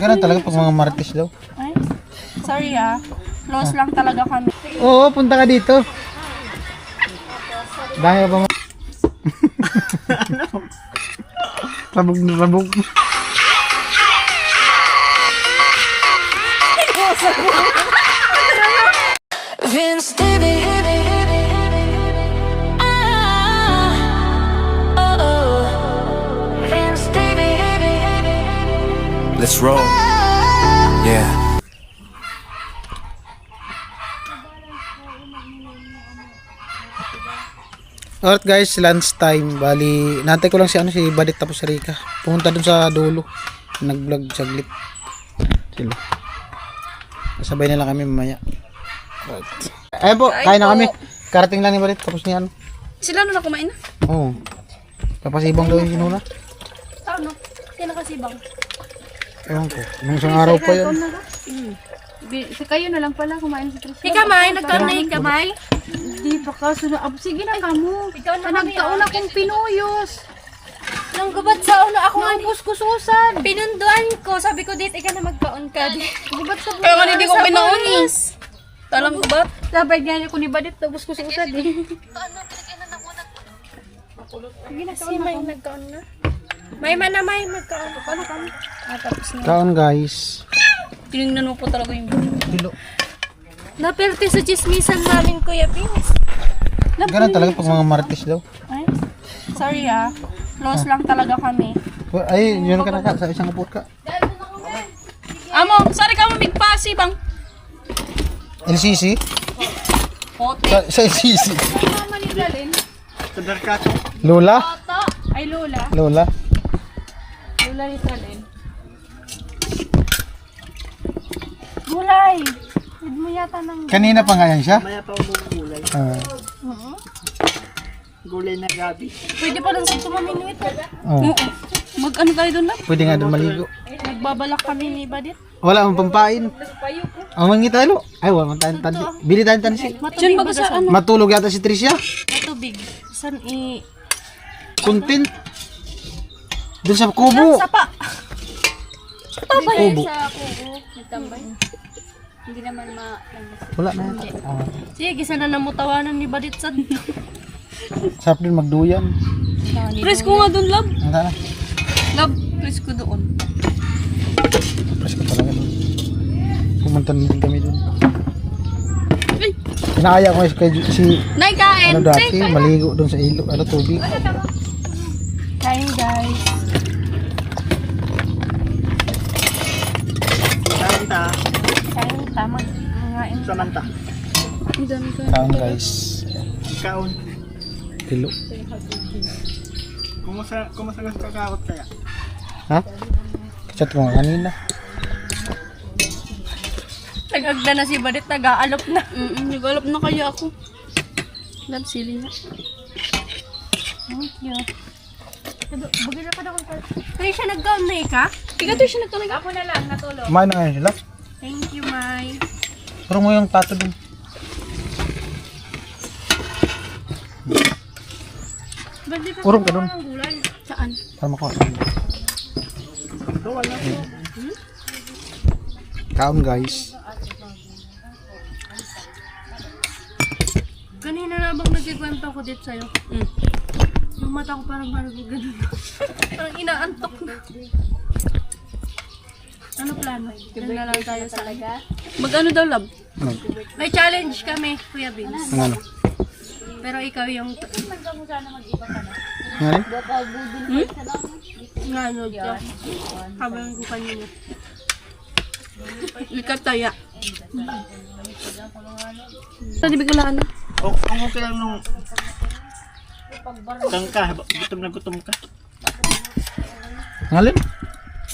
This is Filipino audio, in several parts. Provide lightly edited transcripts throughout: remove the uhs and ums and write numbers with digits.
Ganun talaga pag mga marites daw. Ay, sorry close lang talaga kami. Oo, punta ka dito. Dahil ba rabog na rabog. Vince David. Vince David. Let's roll. Yeah. Alright guys, lunch time. Bali, nantay ko lang si Badit tapos si Rika. Pumunta dun sa dulo. Nag-vlog saglit. Sila. Sabay na lang kami mamaya. Right. Ayun po, kain na kami. Karating lang ni Badit tapos ni ano. Sila na kumain na? Oo. Tapos ibang daw yung sinuna. Ano? Sino kasi bang? Ewan ko. Nung isang araw pa yun. Kayo na lang pala kumain sa Trisha. Hikamay, nagkanay hikamay. Di pa ka sunod. Sige na kamo. Ikaw na kami. Nagtaon akong pinuyos. Nang gubat sa ulo ako Ang kuskususan. pinunduan ko. Sabi ko dito ikaw na magkaon ka. Gubat sa buhay. Kaya nga hindi ko pinaunis. Talang gubat. Sabay niya ko ni Badit tapos kuskusan eh. Sige na si May nagkaon na. May man na may magkaon. Paano kami? Tapos na. Kaon guys. Tinignan mo po talaga yung Dilo. naperte sa chismisan namin, Kuya Pins. Ganun talaga pag mga marites daw. Ay, sorry close lang talaga kami. Ay, yun ka na ka. Sa isang upot ka. Amo, sorry ka mo bigpasi bang. LCC? Pote. Sa LCC. Mama ni Dalin. Lola? Ay Lola. Lola? Lola ni Dalin. Gulay. Huwag mo yata ng... Kanina pa nga yan siya? Maya pa umugulay. Gulay na gabi. Pwede pa lang sa tumaminwit. Oo. Mag-ano tayo doon lang? Pwede nga doon maligo. Nagbabalak kami ni Badit. Wala akong pampain. Ang mangi tayo. Ay, wala man tayong tansi. Bili tayong tansi. Diyan baga sa ano? Matulog yata si Tricia. Matubig. San i... Content. Doon sa kubo. Sapa. Kubo. Sa kubo. Nagtambay. Hindi naman Wala na yata. Sige, gisa na namutawanan ni Badit sa... Sarap din magduyan. Press ko nga doon, love. Ang na. Love, press ko doon. Press ko talaga doon. Pumunta na din kami doon. Ay! Inaaya ko si Nay, kain! ano dati, maligo doon sa ilog, ano tubig. Kain, guys. Samanta. Kain, tama. Ngain. Samanta. Kaon guys. Kaon. Tilo. Kumusta gusto kakakot kaya? Ha? Chat ko nga kanina. Nag-agda na si Badit, nag-aalop na. Nag-aalop na kaya ako. Love, sili na. Thank you. Bagay na pa na kung Kaya siya nag-gown na ka? Ikaw to siya nag-gown na Ako na lang natulog. Kumain na ngayon sila. Thank you, Mai. Pero mo yung tato dun. Urong ka dun. Saan? Para makuha. Kaon guys. Kanina na bang nagkikwento ko dito sa'yo? Yung mata ko parang ganun. Parang inaantok na. Ano plano? Doon na lang tayo sa Mag-ano daw, love? Ano? May challenge kami, Kuya Vince. Ang ano? Pero ikaw yung... Nga rin? Nga, ano dyan. Habang ko kanina. Likataya. Saan ibig ko na ano? O, ang okay lang nung tangka, gutom ka. Nga rin?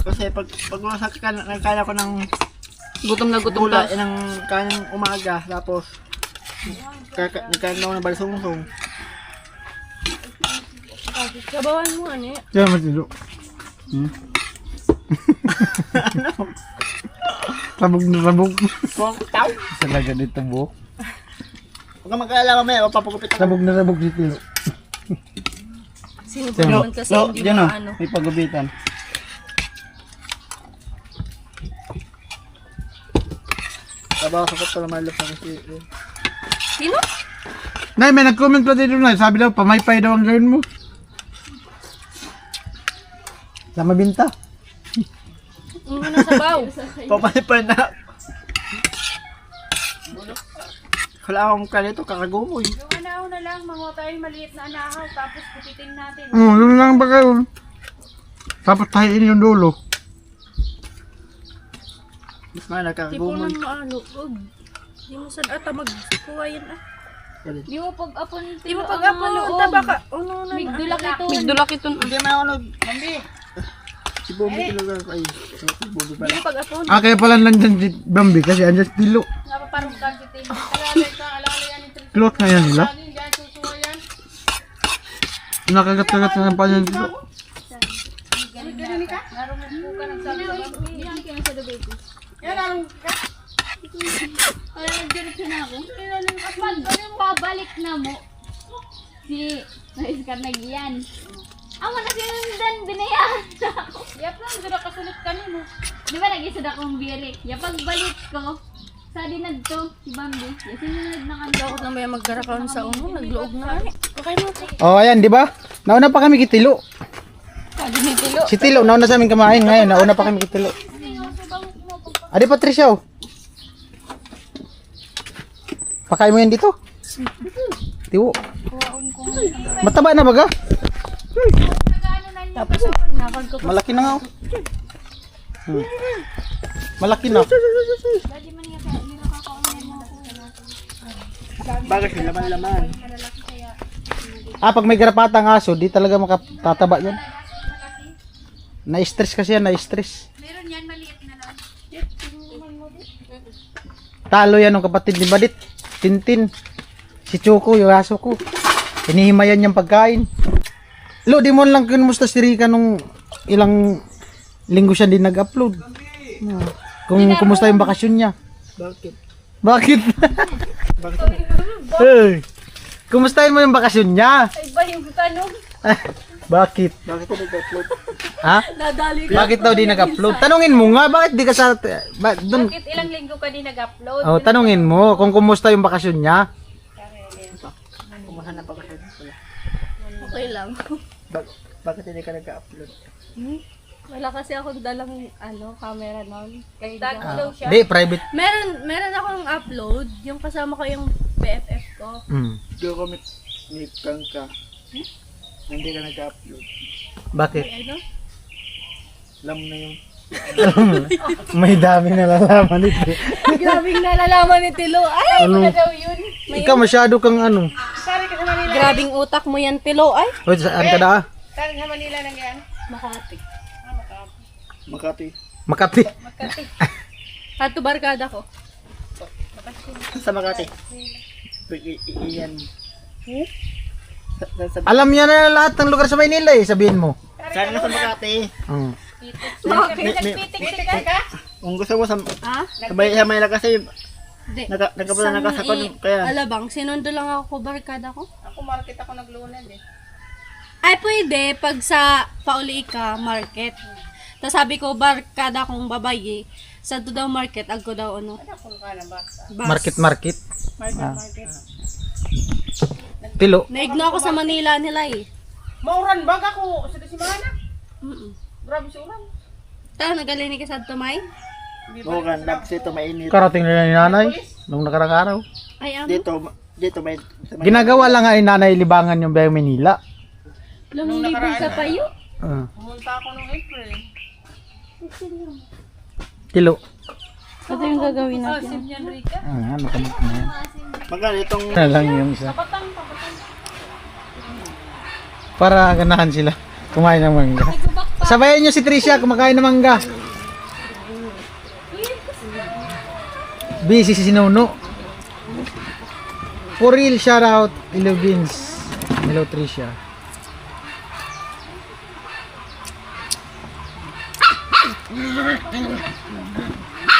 Kasi pag wasak ka, kaya ko ng Gutom na gutom gulay, ka. ng kanyang umaga, tapos nagkain ako ng balsungsong. Sabawan mo, ano eh. Diyan matilo. Ano? Rabog na rabog. Kung tao? Talaga dito buhok. Huwag ka mag-alala mamaya, papagupit ako. Rabog na rabog si Tilo. Sino ba naman kasi hindi Diyan o, maano? may pagubitan. Trabaho sa kapal naman lang kasi. Sino? Nay, may nag-comment pa dito na. Sabi daw, pamaypay daw ang gawin mo. Sa mabinta. Ano sa baw? Pamaypay na. Wala akong kalito, kakagumoy. Yung anahaw na lang, manguha tayong maliit na anahaw, tapos kupitin natin. Yun lang ba kayo? Tapos tahiin yung dulo. Mas mahal, Di ko kakagumoy. nang maano. Di mo sad ata magkuha yan ah. Di mo pag-apon. Di mo pag-apon. Tabaka. Ano na. Migdulak ito. Migdulak ito. Hindi man ako Mami! Si Bobby talaga. Ay, si Bobby Di pala. mo pag-apon. Kaya pala nandyan si Bambi kasi andyan si Tilo. Napaparong ka si Tim. Alalay ka, alalay yan yung Clot na yan nila. Diyan, susuha yan. Nakagat-kagat na ng panyan Tilo. Narungan po ka ng sabi sa baby. Yan, kaya sa baby. Yan, narungan ka. Ay, nag-direct na ako. Pag pabalik na mo, si Iskar nagyan. Amo na sinundan, binayahan na ako. Yap lang, dito kasulit ka mo. Di ba nag-isod akong birik? Ya pagbalik ko, sa dinad to, si Bambi. Ya sinunod na kanila. Ako na may magkarakaw sa umo. Nagluog na. Okay mo. Oh, ayan, di ba? Nauna pa kami kay Tilo. Sabi ni Tilo. Si Tilo, nauna sa amin kumain ngayon. Nauna pa kami kay Tilo. Adi Patricia, oh. Pakain mo yan dito. Tiwo. Mataba na baga? Tapos nakon ko. Malaki na nga, oh. Malaki na. Bakit yung laman-laman? Pag may garapatang aso, di talaga makatataba yan. Na-stress kasi yan, na-stress. Meron yan, maliit na lang. Talo yan ng kapatid ni Badit. Tintin. Si Choco, yung aso ko. Hinihimayan niyang pagkain. Lo, di mo lang kinumusta si Rika nung ilang linggo siya din nag-upload. Kung kumusta yung bakasyon niya. Bakit? Bakit? Hey, kumustahin mo yung bakasyon niya? Iba yung tanong. Bakit? Bakit ito nag-upload? Ha? Nadali ka. Bakit daw di nag-upload? Tanungin mo nga, bakit di ka sa... dun, Bakit ilang linggo ka din nag-upload? oh, tanungin mo kung kumusta yung bakasyon niya. Kumahanap ako sa wala. Okay lang. Bakit hindi ka nag-upload? Wala kasi akong dalang camera noon. Tag-upload siya. Di, private. Meron akong upload. Yung kasama ko yung BFF ko. Hindi ko may ka. Hindi ka nag-upload. Bakit? Ano? Alam na yun. May dami nalalaman nito. Grabing nalalaman ni Tilo. Ay, Ano? daw yun. Ikaw masyado kang ano. Grabing utak mo yan, Tilo. Ay, Wait, saan ka na? Saan sa Manila lang yan? Makati. Makati. Makati. Ato barkada ko. Sa Makati. Iyan. Alam niya na lahat ng lugar sa Maynila eh, sabihin mo. Saan ka sa Makati? Nagpitik-tik ka? Kung gusto mo sa Ha? Manila kasi Di. nagkapunta na ka sa kon kaya. Alabang, sinundo lang ako barkada ko. Ako market ako naglunad eh. Ay, pwede. Pag sa pauli ka, market. Tapos sabi ko, barkada kong babae. Sa to daw market, agko daw ano. Kung ka na ba? Market. Market. Tilo. Naigno ako sa Manila nila eh. Mauran ba ako? Sa Disimana? Grabe si uran. Tao, nagalinig ka sa Tumay? Oo kan, kasi ito mainit. Karating nila ni nanay nung nakarang araw. Ay, ano? Dito may Ginagawa lang nga ni nanay libangan yung Bayang Manila. Lumilibog sa payo? Pumunta ako nung April. Tilo. Ito yung gagawin natin. Sim yan, Rika. Ano ka na yan? Magkano itong Na lang yung isa. Para ganahan sila. Kumain ng mangga. Sabayan nyo si Tricia kumakain ng mangga. Busy si Sinuno. For real, shout out. Hello Vince. Hello Tricia.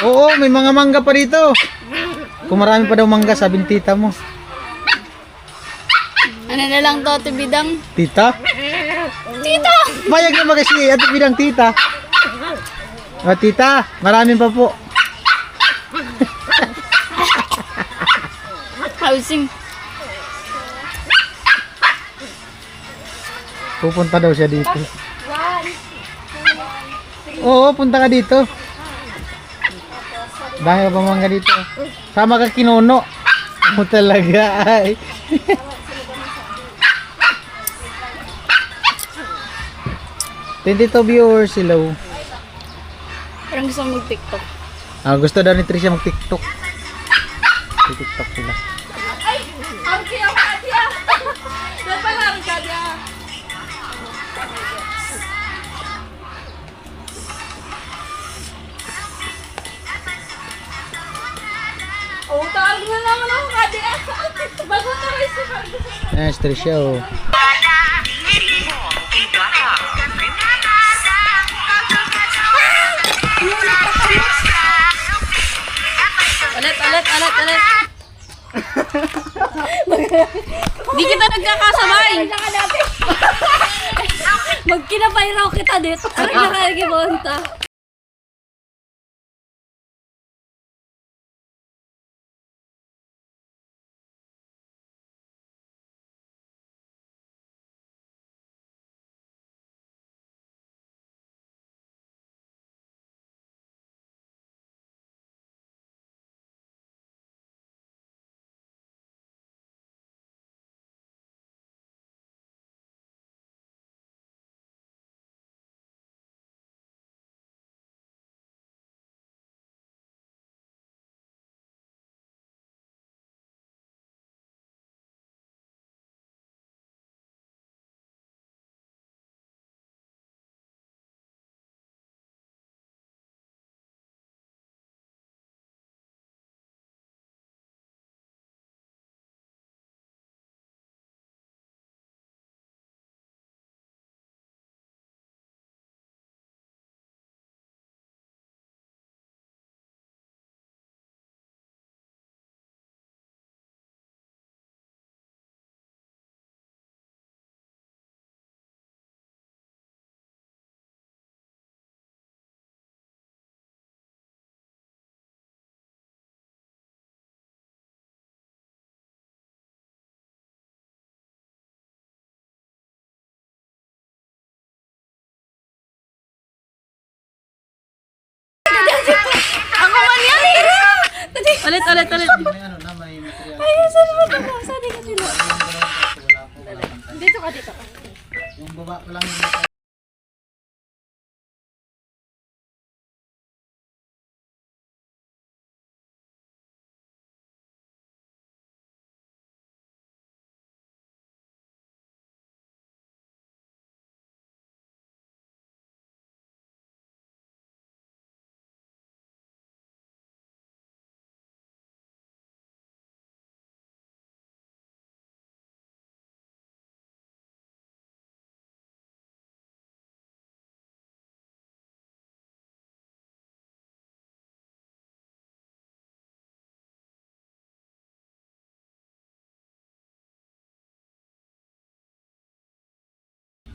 Oo, may mga mangga pa dito. Kung marami pa daw mangga, sabi ng tita mo. Ano na lang to, tibidang? Tita? Tita! Mayag na ba kasi at bilang tita? O tita, maraming pa po. Dolsing. Pupunta daw siya dito. Oo, punta ka dito. Dahil pa mangga dito. Sama ka kinuno. Mo talaga ay. 22 viewers sila. Parang gusto kong mag-tiktok. Gusto daw ni Tricia mag-tiktok. TikTok sila. Ang kaya Kadia. Yan pala ang Kadia. Oh, tawag na naman ako Kadia. Bago na rin si Kadia. Ayan, si Tricia oh. Ulit. Di kita nagkakasabay. Magkinapay raw kita dito. Parang nakakibonta. Ako man yan eh. Ulit. May ano na, may material. Dito ka. Yung baba pa lang yung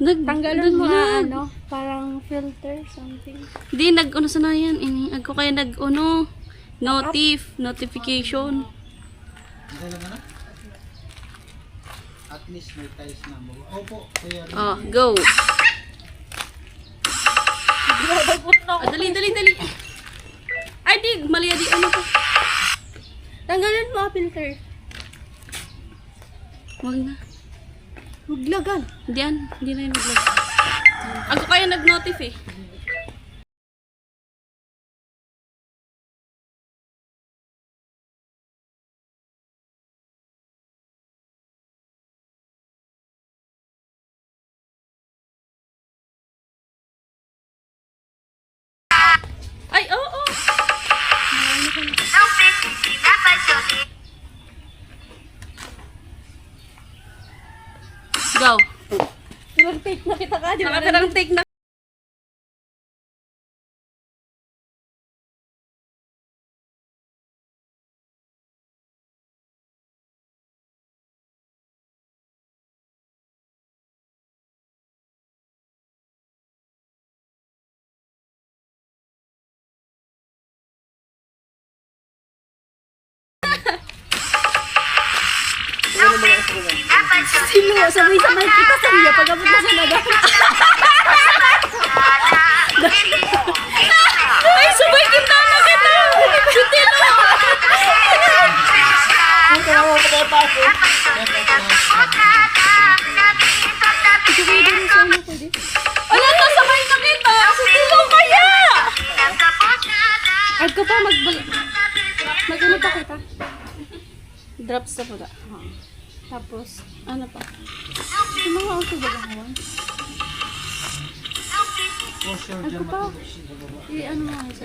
Tanggalin mo na ano, parang filter, something. Di, nag-uno sa na yan. Ako kaya nag-uno. Notification. at least may tiles na mo. Opo, kaya rin. Oh, go. Dali. Ay, di, mali di. Ano to? Tanggalin mo ang filter. Huwag na. Huglagan. Hindi na yung nag-vlog. Ako kaya nag-notif eh. Ay, oo. Go. Nag-take na kita ka, di ba? Nakapirang take na. Sino? Sabay-sabay kita sa niya pagkabot na sa naga. Ay, sabay kita na kita. Si Tilo. Ang kaya mo pa pa ako. Ano to? Sabay na kita. Si Tilo kaya. Ay ko pa mag-ano pa kita. Drops na pala. Tapos, ano pa? Yung mga auto ba gawin? Ay ko pa. Ano mga isa?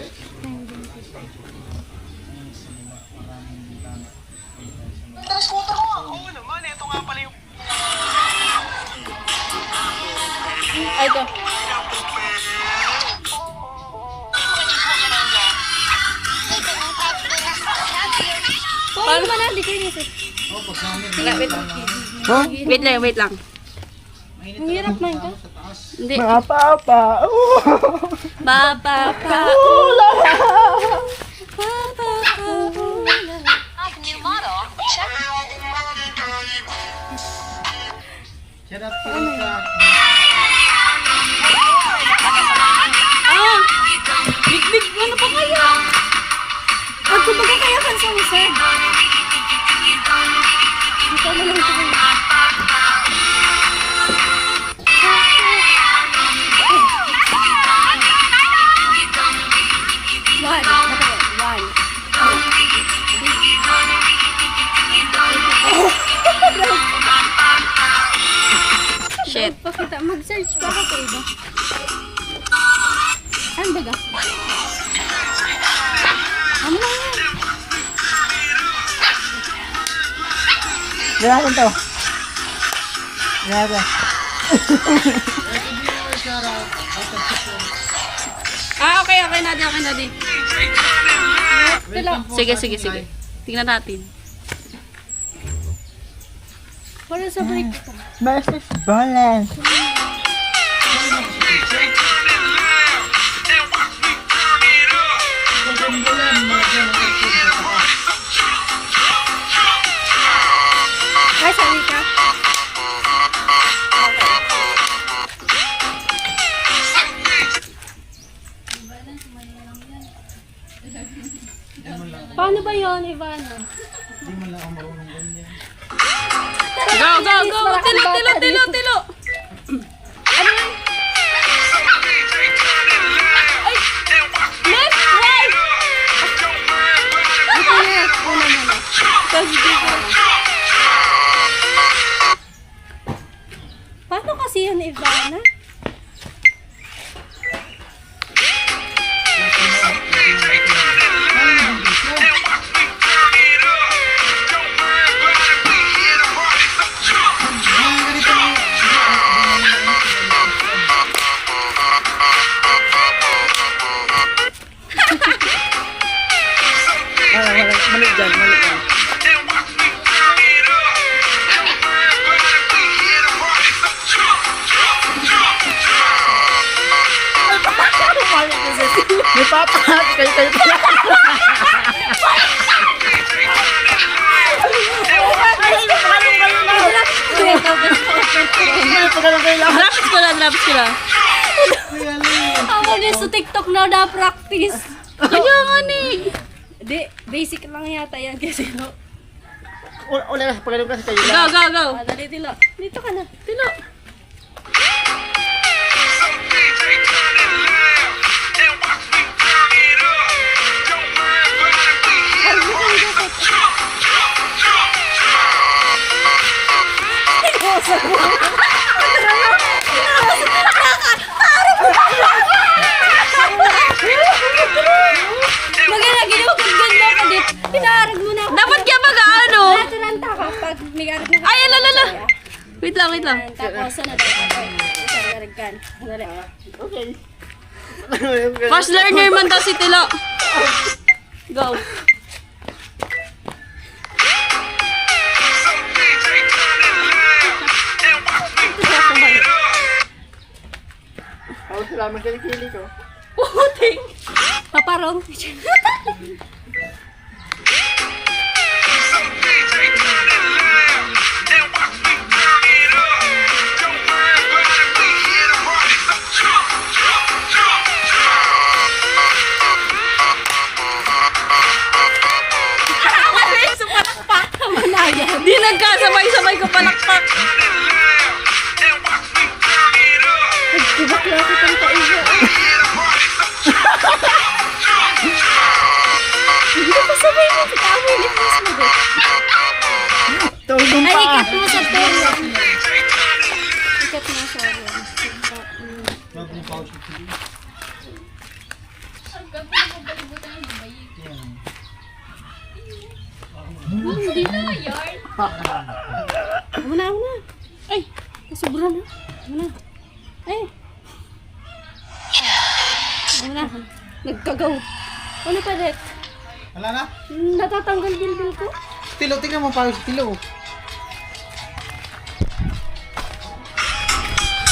Ay ito. Paano ba na? Di kayo nisip. Wait lang. Ang hirap na ka? Hindi. Mapa-pa. Mapapa. Shout out to Rika. Ah! Big, ano pa kaya? Ako ba kaya kan sa usad? Ito na lang ito. One. Shit. Pakita, mag-search pa ako sa iba. Ano ba ga? Ano lang yan? Ganahan to. Ganahan. Okay, Nadi. Sige. Tingnan natin. Para sa break ito. Versus balance. Ay, sabi ka. Paano ba yun, Ivana? Hindi mo lang ako marunong ganyan. Go! Tilo! Ano yun? Ay! Left, right! Ito na, una muna. Tapos dito. Paano kasi yun, Ivana? Mali dyan. May papa. Kayo pala. Lapis ko lang. Ako din sa TikTok na practice. Kaya nga ni. Di, basic lang yata yan kasi no. Wala na, pagano'n kasi kayo lang. Go. Dali, Tilo. Dito ka na. Tilo. Maganda, ginawa kong ganda ka dit. Pinaarag mo na ako. Dapat kaya mag-ano? Nataranta ka pag may arag na ka. Ay, alala. Wait lang. Tapos, ano dapat? Isang aragkan. Okay. Fast learner man daw si Tilo. Go. Ako salamat ka kili ko. Puting. Paparong. Sobra na. Ano na? Ay. Ano na? Nagkagaw. Ano pa, Det? Wala na? Natatanggal bilbil ko. Tilo, tingnan mo pa yung tilo.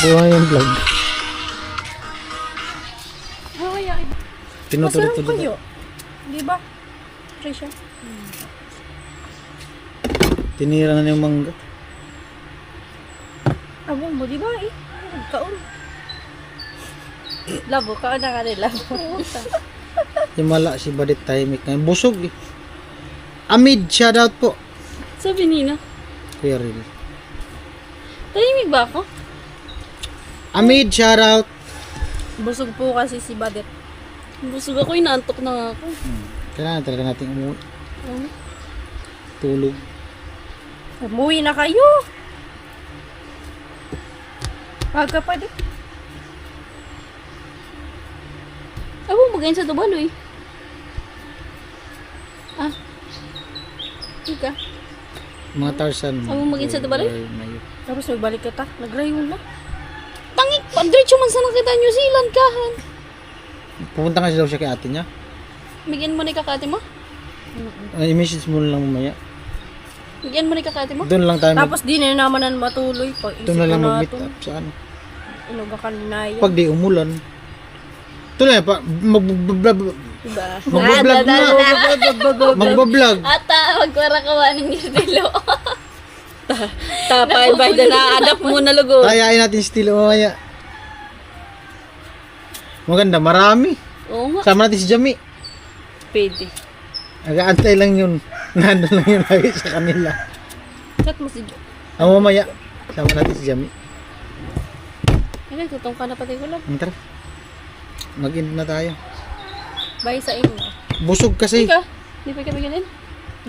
Buhay yung vlog. Kaya, Tinutulog-tulog. di ba? Trisha. Tinira na yung mangga. Abo mo, di ba eh? Kaon. Labo, kaon na ka rin, labo. Yung mala si Badit tahimik ngayon. Busog eh. Amid, shoutout po. Sabi Nina, Kuya Ril. tahimik ba ako? Amid, shoutout. Busog po kasi si Badet. Busog ako, inaantok na nga ako. Kailangan talaga natin umuwi. Ano? Tulog. Umuwi na kayo. Aga pa di. Abo, magayon sa Tubalo eh. Ah. Ika. Mga Tarzan. Abo, maging sa Dubai? Mayo. Tapos nagbalik ka ta. Nagrayon na. Tangik, diretso man sa nakita New Zealand kahan. Pupunta kasi daw siya kay ate niya. Bigyan mo ni kakati mo? I-message mo lang mamaya. Bigyan mo ni kakati mo? Doon lang tayo Tapos di na naman na matuloy. Pag doon na lang mag-meet up sa ano. Inuga ka na yun. Pag di umulan. Tuloy pa magbablog Diba? na. Magbablog. Ata, magwarakawa ng estilo. Tapay, by the na-adapt mo na lugo. Tayain natin estilo mamaya. Maganda, marami. Oo nga. Sama natin si Jami. Pwede. Nag-aantay lang yun. Nandun lang yun lagi sa kanila. Chat mo si Jo. Mamaya, sama natin si Jami. Ay, tutong ka na pati ko lang. Tara. Mag-end na tayo. Bye sa inyo. Busog kasi. Ika, di pa kami ganun?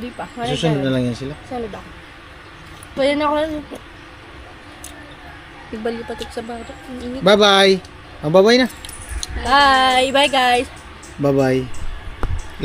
Di pa. Susunod na lang yan sila. Saan ba? Pwede na ako lang. Igbalipatik sa bata. Ang init. Bye-bye. Bye-bye na. Bye! Bye guys! Bye-bye.